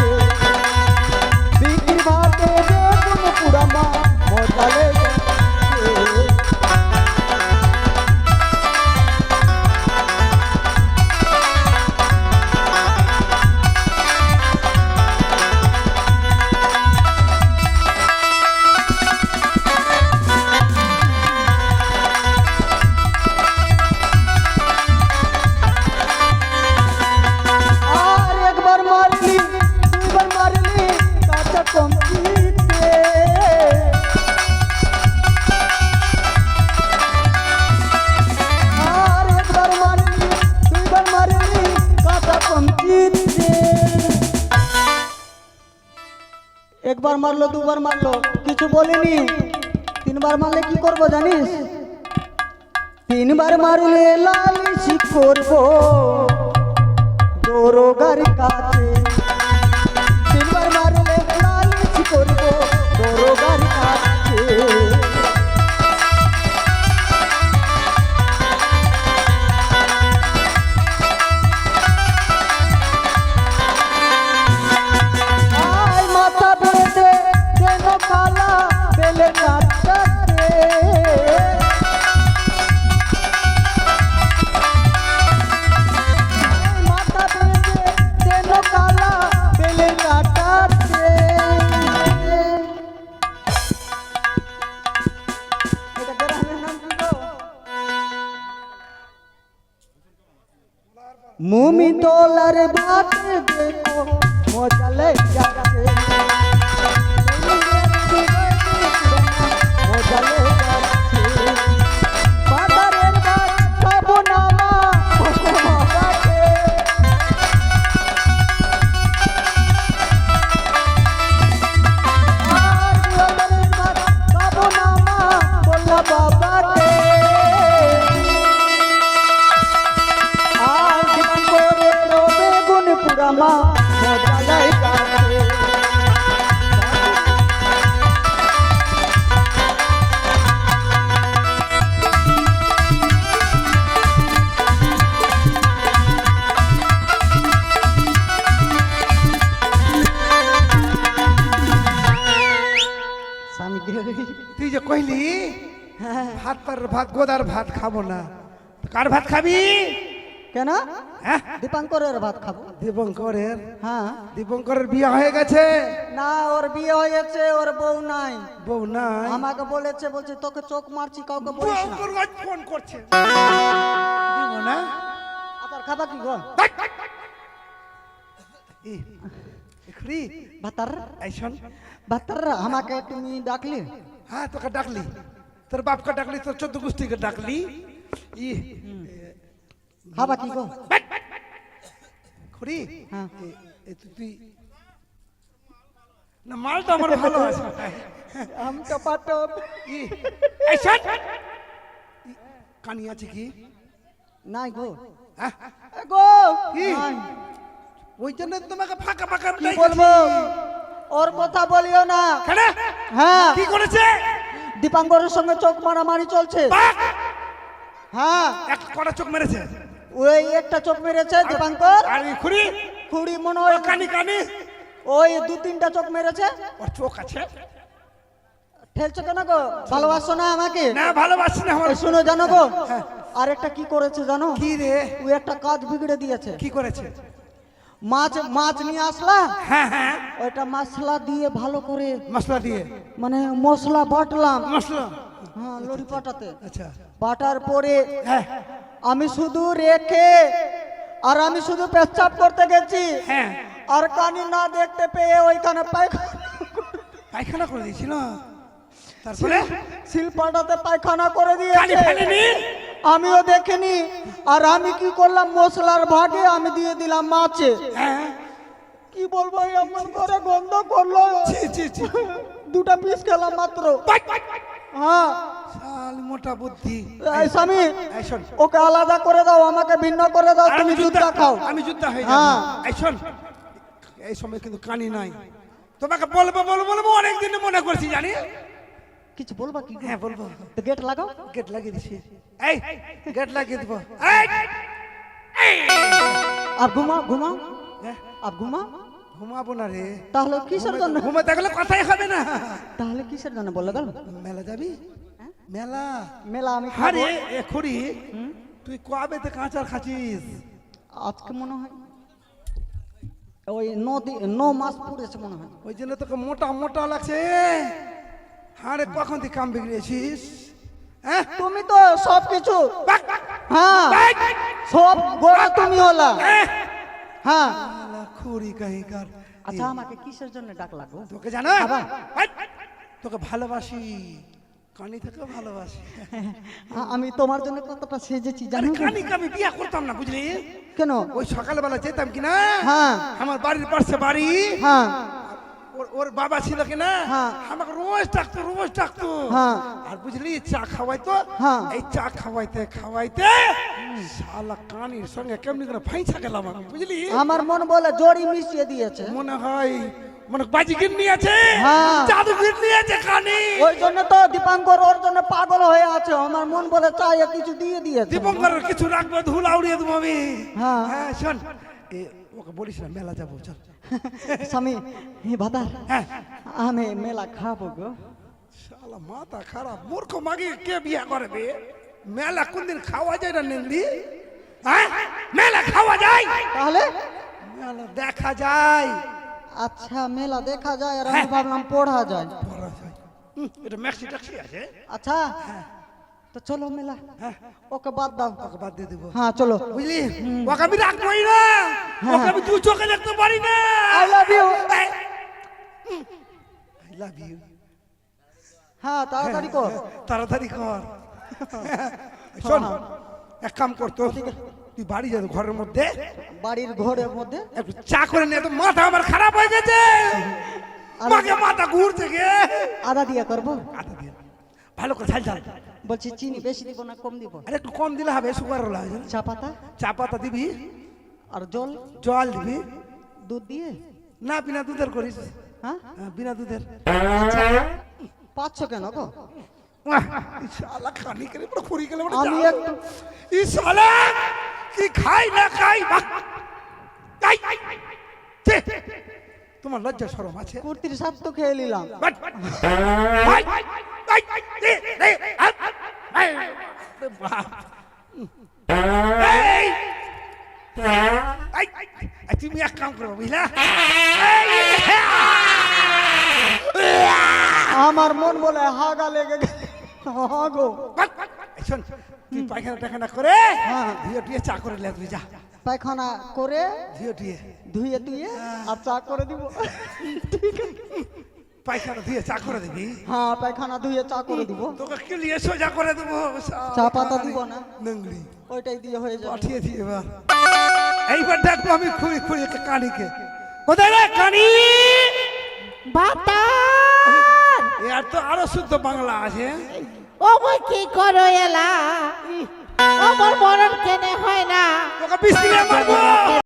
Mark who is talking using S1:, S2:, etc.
S1: যাচ্ছে বিক্রি ভাতে বেগুন পুরামা মজা লেগে যাচ্ছে একবার মারলো দুবার মারলো কিছু বলিনি তিনবার মারলে কি করব জানিস তিনবার মারলে লালিশি করব দরগার কাছে তিনবার মারলে লালিশি করব দরগার কাছে মুমি তোলার ভাত দেখো মজা লেগে যাচ্ছে মজা লেগে যাচ্ছে বাজারের ভাত খাবো না মা খাবো না মা বললা বাবাকে পুরামা মজা লেগে যাচ্ছে
S2: তুই যে কইলি ভাত পার ভাত গোদার ভাত খাবো না কার ভাত খাবি
S1: কেন দীপঙ্করের ভাত খাবো
S2: দীপঙ্করের
S1: হ্যাঁ
S2: দীপঙ্করের বিয়ে হয়ে গেছে
S1: না ওর বিয়ে হয়েছে ওর বউ নাই
S2: বউ নাই
S1: আমাকে বলেছে বলছে তোকে চোখ মারছি কাউকে বলিস না
S2: ফোন করছে দিব না
S1: আবার খাবা কি গো
S2: এখরি
S1: ভাতার
S2: আইসন
S1: ভাতার আমাকে তুমি ডাকলি
S2: হ্যাঁ তোকে ডাকলি তোর বাপকে ডাকলি তোর 14 গোষ্ঠীকে ডাকলি
S1: খাবা কি গো
S2: খুড়ি
S1: হ্যাঁ
S2: তুই না মালটা আমার ভালো আছে
S1: আমি তো পাটো
S2: কানি আছে কি
S1: নাই গো
S2: হ্যাঁ
S1: গো
S2: কি?
S1: নাই।
S2: ওই জন্য তোমাকে ফাঁকা ফাঁকা
S1: কি বলবো ওর কথা বলিও না
S2: কেন
S1: হ্যাঁ
S2: কি করেছে
S1: দীপাঙ্করের সঙ্গে চোখ মারামারি চলছে হ্যাঁ
S2: এক কটা চোখ মেরেছে
S1: ওই একটা চোখ মেরেছে দীপাঙ্কর
S2: আর এই খুড়ি
S1: খুঁড়ি মনে হয়
S2: কানি কানি
S1: ওই 2-3টা চোখ মেরেছে
S2: ওর চোখ আছে
S1: ঠেলছো কেন গো ভালোবাসো না আমাকে
S2: না ভালোবাসি না আমার
S1: এই শোনো জানো গো আর একটা কি করেছে জানো
S2: কি রে
S1: ওই একটা কাজ বিগড়ে দিয়েছে
S2: কি করেছে
S1: মাছ মাছ নিয়ে আসলা
S2: হ্যাঁ হ্যাঁ
S1: ওইটা মশলা দিয়ে ভালো করে
S2: মশলা দিয়ে
S1: মানে মশলা বাটলাম
S2: মশলা
S1: হ্যাঁ লড়ি পাটাতে
S2: আচ্ছা
S1: বাটার পরে
S2: হ্যাঁ
S1: আমি শুধু রেখে আর আমি শুধু পেচ্ছাপ করতে গেছি
S2: হ্যাঁ
S1: আর কানি না দেখতে পেয়ে ওইখানে
S2: পায়খানা করে দিয়েছিল তারপরে
S1: শিলপাটাতে পায়খানা করে
S2: কালি
S1: দিয়েছে
S2: ফেলেনি
S1: আমিও দেখিনি আর আমি কি করলাম মশলার ভাগে আমি দিয়ে দিলাম মাছে
S2: হ্যাঁ
S1: কি বলবো এমন করে গন্ধ করলো
S2: ছি ছি ছি
S1: দুটা পিস খেলাম মাত্র হ্যাঁ
S2: শাল মোটা বুদ্ধি
S1: এই স্বামী
S2: এই শোন
S1: ওকে আলাদা করে দাও আমাকে ভিন্ন করে দাও তুমি যুদ্ধ খাও
S2: আমি যুদ্ধ হয়ে
S1: হ্যাঁ।
S2: যাব এই শোন এই সময় কিন্তু কানি নাই তোমাকে বলবো বলবো বলবো অনেকদিন মনে করছি জানি
S1: কিছু বলবা কি
S2: হ্যাঁ বলবো
S1: তো গেট লাগাও
S2: গেট লাগিয়ে দিছি এই গেট লাগিয়ে দেবো
S1: আর ঘুমাও ঘুমাও
S2: হ্যাঁ
S1: আর ঘুমাও
S2: ঘুমাবো না রে।
S1: তাহলে কিসের জন্য?
S2: ঘুমাতে গেলে কথাই হবে না।
S1: তাহলে কিসের জন্য বলে দাও?
S2: মেলা যাবি? মেলা
S1: মেলা আমি
S2: আরে এখুরি তুই কবেতে কাঁচার খাচ্ছিস?
S1: আজকে মনে হয় ওই 9 মাস পুড়েছে মনে হয়।
S2: ওই জন্য তোকে মোটা মোটা লাগছে। আরে কখন তুই কাম বিগড়েছিস? হ্যাঁ
S1: তুমি তো সব কিছু, হ্যাঁ সব গোড়া তুমি হলা। হ্যাঁ
S2: খুরি কাহিকার।
S1: আচ্ছা আমাকে কিসের জন্য ডাক লাগো?
S2: তোকে জানো তোকে ভালোবাসি, কানি থেকে ভালোবাসি।
S1: আমি তোমার জন্য কতটা সেজেছি জানো?
S2: কানিকে আমি বিয়ে করতাম না বুঝলি?
S1: কেন?
S2: ওই সকালবেলা যেতাম কিনা,
S1: হ্যাঁ
S2: আমার বাড়ির পাশে বাড়ি,
S1: হ্যাঁ
S2: ওর বাবা ছিল কিনা,
S1: হ্যাঁ
S2: আমাকে রোজ ডাকতো।
S1: হ্যাঁ
S2: আর বুঝলি চা খাওয়াইতো।
S1: হ্যাঁ
S2: এই চা খাওয়াইতে খাওয়াইতে শালা কানির সঙ্গে কেমনি করে ফাইছা গেলাম আমি বুঝলি?
S1: আমার মন বলে জড়ি মিশিয়ে দিয়েছে
S2: মনে হয় মানে বাজিগির নিয়েছে,
S1: হ্যাঁ
S2: জাদুগির নিয়েছে কানি।
S1: ওই জন্য তো দীপাঙ্কর ওর জন্য পাগল হয়ে আছে। আমার মন বলে চাই কিছু দিয়ে দিয়েছে।
S2: দীপঙ্করের কিছু রাখবে, ধুলা উড়িয়ে দেবো আমি।
S1: হ্যাঁ
S2: হ্যাঁ শোন, ওকে বলিস না মেলা যাবো চল।
S1: স্বামী ভাতার
S2: হ্যাঁ
S1: আমি মেলা খাবো গো।
S2: শালা মাথা খারাপ, মূর্খ মাগে কে বিয়ে করবে? মেলা কোনদিন খাওয়া যায় না নেংড়ি? হ্যাঁ মেলা খাওয়া যায়,
S1: তাহলে
S2: মেলা দেখা যায়।
S1: আচ্ছা মেলা দেখা যায় আর আমি ভাবলাম পড়া যায়।
S2: পড়া যায়। এটা ম্যাক্সি ট্যাক্সি আছে।
S1: আচ্ছা তো চলো মেলা। ওকে বাদ দাও,
S2: ওকে বাদ দিয়ে দেবো।
S1: হ্যাঁ চলো।
S2: বুঝলি ওকে আমি রাখবোই না, ওকে আমি দু চোখে দেখতে পারি না।
S1: I love you.
S2: I love you.
S1: হ্যাঁ তাড়াতাড়ি কর।
S2: তাড়াতাড়ি কর। শোন এক কাম করতো, তুই বাড়ি যাবি ঘরের মধ্যে,
S1: বাড়ির ঘরের মধ্যে
S2: একটু চা করে নিয়ে। তো মাথা আমার খারাপ হয়ে গেছে, মাকে মাথা ঘুরছে গে।
S1: আদা দিয়ে করবো?
S2: আদা দিয়ে ভালো করে ঝাল ঝাল।
S1: বলছি চিনি বেশি দিব না কম দিব?
S2: আরে একটু কম দিলে হবে, সুগার হলো।
S1: চা পাতা?
S2: চা পাতা দিবি
S1: আর জল?
S2: জল দিবি।
S1: দুধ দিয়ে?
S2: না বিনা দুধের করিস।
S1: হ্যাঁ
S2: বিনা দুধের।
S1: পাচ্ছ কেন গো?
S2: শালা খানি করে পুরো খুরি গেলে
S1: আমি একটু
S2: ই শালা কি খাই না খাই তোমার লজ্জা শরম আছে?
S1: কুর্তির সাথ তো খেয়ে নিলাম।
S2: তুমি এক কাম করবো বুঝলা,
S1: আমার মন বলে হাগা লেগে গেছে। হাগো।
S2: শোন তুই পায়খানা টাখানা করে ধুয়ে টুয়ে চা করে লে, তুই যা
S1: পায়খানা করে
S2: ধুয়ে টুয়ে
S1: ধুয়ে ধুয়ে আর চা করে দিব। ঠিক আছে
S2: পায়খানা ধুয়ে চা করে দিবি।
S1: হ্যাঁ পায়খানা ধুয়ে চা করে দিব।
S2: তোকে ক্লিয়ে সোজা করে দেবো।
S1: চা পাতা দিব না,
S2: নোংরি
S1: ওইটাই দিয়ে হয়ে যাবে।
S2: পাঠিয়ে দিই এবার। এইবার দেখবো আমি খুঁড়ি খুঁড়ি কানিকে। কোথায় রে কানি?
S3: বাতার
S2: এর তো আরো শুদ্ধ বাংলা আছে।
S3: ও মই কি করো এলা, আমার মরণ কেনে হয় না।
S2: তোকে বিস্তিরে মারবো।